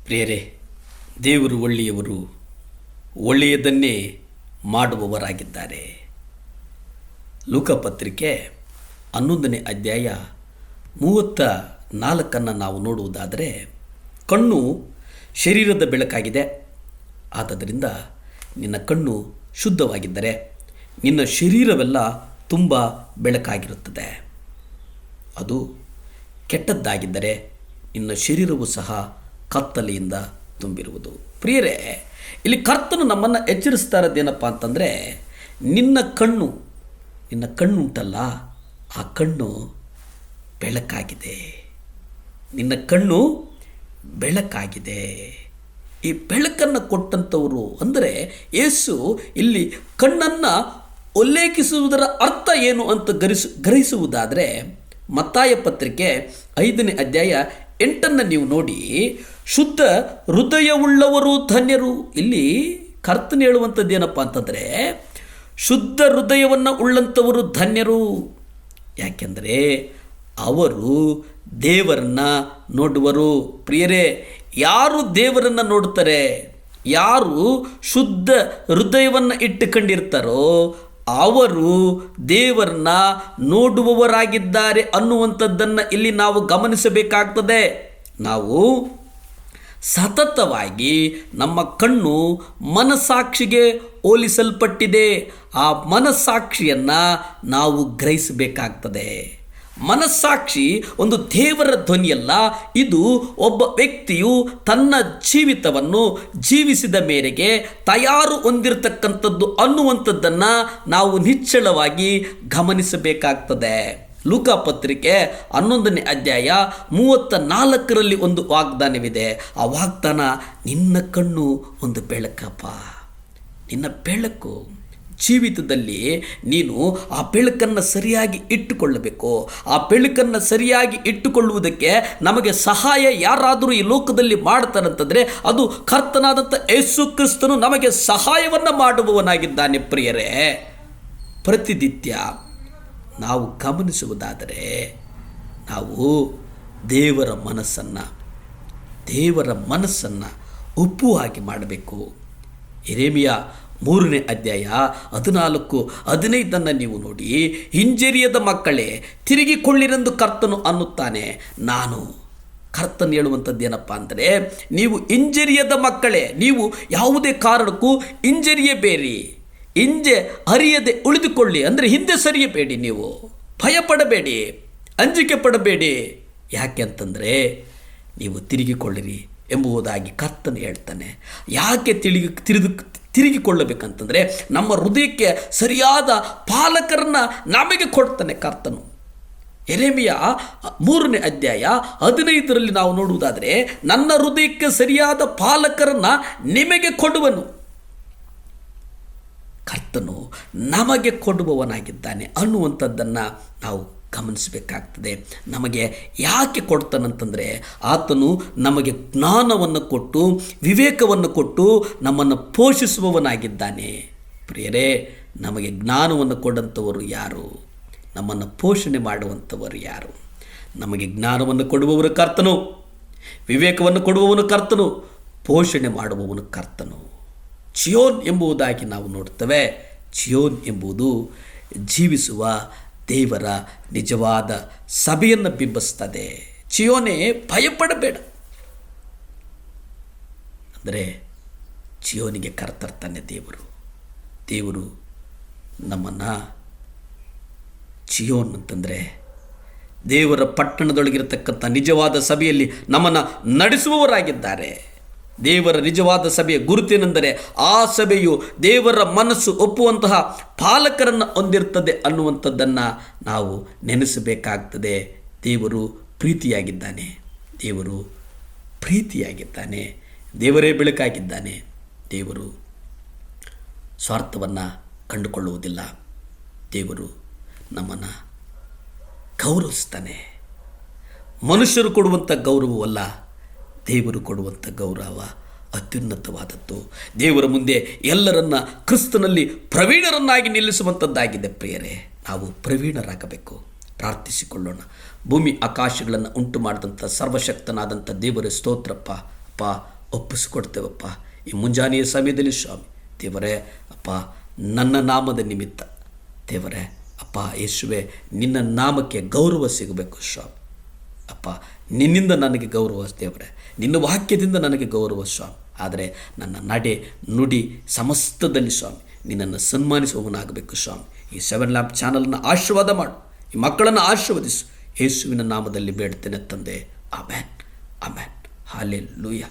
ಪ್ರಿಯರೇ, ದೇವರು ಒಳ್ಳೆಯವರು, ಒಳ್ಳೆಯದನ್ನೇ ಮಾಡುವವರಾಗಿದ್ದಾರೆ. ಲೂಕಪತ್ರಿಕೆ 11ನೇ ಅಧ್ಯಾಯ 34 ನಾವು ನೋಡುವುದಾದರೆ, ಕಣ್ಣು ಶರೀರದ ಬೆಳಕಾಗಿದೆ. ಆದ್ದರಿಂದ ನಿನ್ನ ಕಣ್ಣು ಶುದ್ಧವಾಗಿದ್ದರೆ ನಿನ್ನ ಶರೀರವೆಲ್ಲ ತುಂಬ ಬೆಳಕಾಗಿರುತ್ತದೆ. ಅದು ಕೆಟ್ಟದ್ದಾಗಿದ್ದರೆ ನಿನ್ನ ಶರೀರವು ಸಹ ಕತ್ತಲೆಯಿಂದ ತುಂಬಿರುವುದು. ಪ್ರಿಯರೇ, ಇಲ್ಲಿ ಕರ್ತನು ನಮ್ಮನ್ನು ಎಚ್ಚರಿಸ್ತಾ ಇರೋದೇನಪ್ಪ ಅಂತಂದರೆ, ನಿನ್ನ ಕಣ್ಣು ಉಂಟಲ್ಲ, ಆ ಕಣ್ಣು ಬೆಳಕಾಗಿದೆ. ನಿನ್ನ ಕಣ್ಣು ಬೆಳಕಾಗಿದೆ. ಈ ಬೆಳಕನ್ನು ಕೊಟ್ಟಂಥವರು ಅಂದರೆ ಯೇಸು ಇಲ್ಲಿ ಕಣ್ಣನ್ನು ಉಲ್ಲೇಖಿಸುವುದರ ಅರ್ಥ ಏನು ಅಂತ ಗ್ರಹಿಸುವುದಾದರೆ, ಮತ್ತಾಯ ಪತ್ರಿಕೆ 5ನೇ ಅಧ್ಯಾಯ 8 ನೀವು ನೋಡಿ, ಶುದ್ಧ ಹೃದಯವುಳ್ಳವರು ಧನ್ಯರು. ಇಲ್ಲಿ ಕರ್ತನು ಹೇಳುವಂಥದ್ದು ಏನಪ್ಪ ಅಂತಂದರೆ, ಶುದ್ಧ ಹೃದಯವನ್ನು ಉಳ್ಳಂಥವರು ಧನ್ಯರು. ಯಾಕೆಂದರೆ ಅವರು ದೇವರನ್ನು ನೋಡುವರು. ಪ್ರಿಯರೇ, ಯಾರು ದೇವರನ್ನು ನೋಡ್ತಾರೆ, ಯಾರು ಶುದ್ಧ ಹೃದಯವನ್ನು ಇಟ್ಟುಕೊಂಡಿರ್ತಾರೋ ಅವರು ದೇವರನ್ನ ನೋಡುವವರಾಗಿದ್ದಾರೆ ಅನ್ನುವಂಥದ್ದನ್ನು ಇಲ್ಲಿ ನಾವು ಗಮನಿಸಬೇಕಾಗ್ತದೆ. ನಾವು ಸತತವಾಗಿ ನಮ್ಮ ಕಣ್ಣು ಮನಸ್ಸಾಕ್ಷಿಗೆ ಹೋಲಿಸಲ್ಪಟ್ಟಿದೆ. ಆ ಮನಸ್ಸಾಕ್ಷಿಯನ್ನು ನಾವು ಗ್ರಹಿಸಬೇಕಾಗ್ತದೆ. ಮನಸ್ಸಾಕ್ಷಿ ಒಂದು ದೇವರ ಧ್ವನಿಯಲ್ಲ, ಇದು ಒಬ್ಬ ವ್ಯಕ್ತಿಯು ತನ್ನ ಜೀವಿತವನ್ನು ಜೀವಿಸಿದ ಮೇರೆಗೆ ತಯಾರು ಹೊಂದಿರತಕ್ಕಂಥದ್ದು ಅನ್ನುವಂಥದ್ದನ್ನು ನಾವು ನಿಶ್ಚಳವಾಗಿ ಗಮನಿಸಬೇಕಾಗ್ತದೆ. ಲೂಕಾಪತ್ರಿಕೆ 11ನೇ ಅಧ್ಯಾಯ 34 ಒಂದು ವಾಗ್ದಾನವಿದೆ. ಆ ವಾಗ್ದಾನ, ನಿನ್ನ ಕಣ್ಣು ಒಂದು ಬೆಳಕಪ್ಪ. ನಿನ್ನ ಬೆಳಕು ಜೀವಿತದಲ್ಲಿ ನೀನು ಆ ಬೆಳಕನ್ನು ಸರಿಯಾಗಿ ಇಟ್ಟುಕೊಳ್ಳಬೇಕು. ಆ ಬೆಳಕನ್ನು ಸರಿಯಾಗಿ ಇಟ್ಟುಕೊಳ್ಳುವುದಕ್ಕೆ ನಮಗೆ ಸಹಾಯ ಯಾರಾದರೂ ಈ ಲೋಕದಲ್ಲಿ ಮಾಡ್ತಾರಂತಂದರೆ ಅದು ಕರ್ತನಾದಂಥ ಯೇಸು ಕ್ರಿಸ್ತನು ನಮಗೆ ಸಹಾಯವನ್ನು ಮಾಡುವವನಾಗಿದ್ದಾನೆ. ಪ್ರಿಯರೇ, ಪ್ರತಿನಿತ್ಯ ನಾವು ಗಮನಿಸುವುದಾದರೆ ನಾವು ದೇವರ ಮನಸ್ಸನ್ನು ಒಪ್ಪುವಾಗಿ ಮಾಡಬೇಕು. ಯೆರೆಮೀಯ 3ನೇ ಅಧ್ಯಾಯ 14-15 ನೀವು ನೋಡಿ, ಹಿಂಜರಿಯದ ಮಕ್ಕಳೇ ತಿರುಗಿಕೊಳ್ಳಿರೆಂದು ಕರ್ತನು ಅನ್ನುತ್ತಾನೆ. ಕರ್ತನು ಹೇಳುವಂಥದ್ದು ಏನಪ್ಪ ಅಂದರೆ, ನೀವು ಹಿಂಜರಿಯದ ಮಕ್ಕಳೇ, ನೀವು ಯಾವುದೇ ಕಾರಣಕ್ಕೂ ಹಿಂಜರಿಯಬೇಡಿ, ಹಿಂಜೆ ಹರಿಯದೆ ಉಳಿದುಕೊಳ್ಳಿ. ಅಂದರೆ ಹಿಂದೆ ಸರಿಯಬೇಡಿ, ನೀವು ಭಯಪಡಬೇಡಿ, ಅಂಜಿಕೆ ಪಡಬೇಡಿ. ಯಾಕೆ ಅಂತಂದರೆ ನೀವು ತಿರುಗಿಕೊಳ್ಳಿರಿ ಎಂಬುದಾಗಿ ಕರ್ತನು ಹೇಳ್ತಾನೆ. ಯಾಕೆ ತಿರುಗಿಕೊಳ್ಳಬೇಕಂತಂದರೆ ನಮ್ಮ ಹೃದಯಕ್ಕೆ ಸರಿಯಾದ ಪಾಲಕರನ್ನು ನಮಗೆ ಕೊಡ್ತಾನೆ ಕರ್ತನು. ಯೆರೆಮೀಯ 3ನೇ ಅಧ್ಯಾಯ 15 ನಾವು ನೋಡುವುದಾದರೆ, ನನ್ನ ಹೃದಯಕ್ಕೆ ಸರಿಯಾದ ಪಾಲಕರನ್ನು ನಿಮಗೆ ಕೊಡುವನು. ಕರ್ತನು ನಮಗೆ ಕೊಡುವವನಾಗಿದ್ದಾನೆ ಅನ್ನುವಂಥದ್ದನ್ನು ನಾವು ಗಮನಿಸಬೇಕಾಗ್ತದೆ. ನಮಗೆ ಯಾಕೆ ಕೊಡ್ತಾನಂತಂದರೆ, ಆತನು ನಮಗೆ ಜ್ಞಾನವನ್ನು ಕೊಟ್ಟು ವಿವೇಕವನ್ನು ಕೊಟ್ಟು ನಮ್ಮನ್ನು ಪೋಷಿಸುವವನಾಗಿದ್ದಾನೆ. ಪ್ರಿಯರೇ, ನಮಗೆ ಜ್ಞಾನವನ್ನು ಕೊಡುವಂಥವರು ಯಾರು? ನಮ್ಮನ್ನು ಪೋಷಣೆ ಮಾಡುವಂಥವರು ಯಾರು? ನಮಗೆ ಜ್ಞಾನವನ್ನು ಕೊಡುವವರು ಕರ್ತನು, ವಿವೇಕವನ್ನು ಕೊಡುವವನು ಕರ್ತನು, ಪೋಷಣೆ ಮಾಡುವವನು ಕರ್ತನು. ಚಿಯೋನ್ ಎಂಬುದಾಗಿ ನಾವು ನೋಡ್ತೇವೆ. ಚಿಯೋನ್ ಎಂಬುದು ಜೀವಿಸುವ ದೇವರ ನಿಜವಾದ ಸಭೆಯನ್ನು ಬಿಂಬಿಸ್ತದೆ. ಚಿಯೋನೇ, ಭಯಪಡಬೇಡ ಅಂದರೆ ಚಿಯೋನಿಗೆ ಕರ್ತರ್ತಾನೆ ದೇವರು ನಮ್ಮನ್ನು ಚಿಯೋನ್ ಅಂತಂದರೆ ದೇವರ ಪಟ್ಟಣದೊಳಗಿರತಕ್ಕಂಥ ನಿಜವಾದ ಸಭೆಯಲ್ಲಿ ನಮ್ಮನ್ನು ನಡೆಸುವವರಾಗಿದ್ದಾರೆ. ದೇವರ ನಿಜವಾದ ಸಭೆಯ ಗುರುತೇನೆಂದರೆ ಆ ಸಭೆಯು ದೇವರ ಮನಸ್ಸು ಒಪ್ಪುವಂತಹ ಪಾಲಕರನ್ನು ಹೊಂದಿರ್ತದೆ ಅನ್ನುವಂಥದ್ದನ್ನು ನಾವು ನೆನೆಸಬೇಕಾಗ್ತದೆ. ದೇವರು ಪ್ರೀತಿಯಾಗಿದ್ದಾನೆ, ದೇವರೇ ಬೆಳಕಾಗಿದ್ದಾನೆ. ದೇವರು ಸ್ವಾರ್ಥವನ್ನು ಕಂಡುಕೊಳ್ಳುವುದಿಲ್ಲ. ದೇವರು ನಮ್ಮನ್ನು ಗೌರವಿಸ್ತಾನೆ. ಮನುಷ್ಯರು ಕೊಡುವಂಥ ಗೌರವವಲ್ಲ, ದೇವರು ಕೊಡುವಂಥ ಗೌರವ ಅತ್ಯುನ್ನತವಾದದ್ದು. ದೇವರ ಮುಂದೆ ಎಲ್ಲರನ್ನ ಕ್ರಿಸ್ತನಲ್ಲಿ ಪ್ರವೀಣರನ್ನಾಗಿ ನಿಲ್ಲಿಸುವಂಥದ್ದಾಗಿದೆ. ಪ್ರಿಯರೇ, ನಾವು ಪ್ರವೀಣರಾಗಬೇಕು. ಪ್ರಾರ್ಥಿಸಿಕೊಳ್ಳೋಣ. ಭೂಮಿ ಆಕಾಶಗಳನ್ನು ಉಂಟು ಮಾಡಿದಂಥ ಸರ್ವಶಕ್ತನಾದಂಥ ದೇವರ ಸ್ತೋತ್ರಪ್ಪ. ಒಪ್ಪಿಸಿಕೊಡ್ತೇವಪ್ಪ. ಈ ಮುಂಜಾನೆಯ ಸಮಯದಲ್ಲಿ ಸ್ವಾಮಿ ದೇವರೇ ಅಪ್ಪ, ನನ್ನ ನಾಮದ ನಿಮಿತ್ತ ದೇವರೇ ಅಪ್ಪ ಯೇಸುವೆ, ನಿನ್ನ ನಾಮಕ್ಕೆ ಗೌರವ ಸಿಗಬೇಕು ಸ್ವಾಮಿ. ಅಪ್ಪ, ನಿನ್ನಿಂದ ನನಗೆ ಗೌರವ ದೇವರೇ, ನಿನ್ನ ವಾಕ್ಯದಿಂದ ನನಗೆ ಗೌರವ ಸ್ವಾಮಿ. ಆದರೆ ನನ್ನ ನಡೆ ನುಡಿ ಸಮಸ್ತದಲ್ಲಿ ಸ್ವಾಮಿ ನಿನ್ನನ್ನು ಸನ್ಮಾನಿಸುವವನಾಗಬೇಕು ಸ್ವಾಮಿ. ಈ 7 ಲ್ಯಾಂಪ್ ಚಾನಲನ್ನು ಆಶೀರ್ವಾದ ಮಾಡು, ಈ ಮಕ್ಕಳನ್ನು ಆಶೀರ್ವದಿಸು. ಯೇಸುವಿನ ನಾಮದಲ್ಲಿ ಬೇಡ್ತೇನೆ ತಂದೆ. Amen, amen, hallelujah.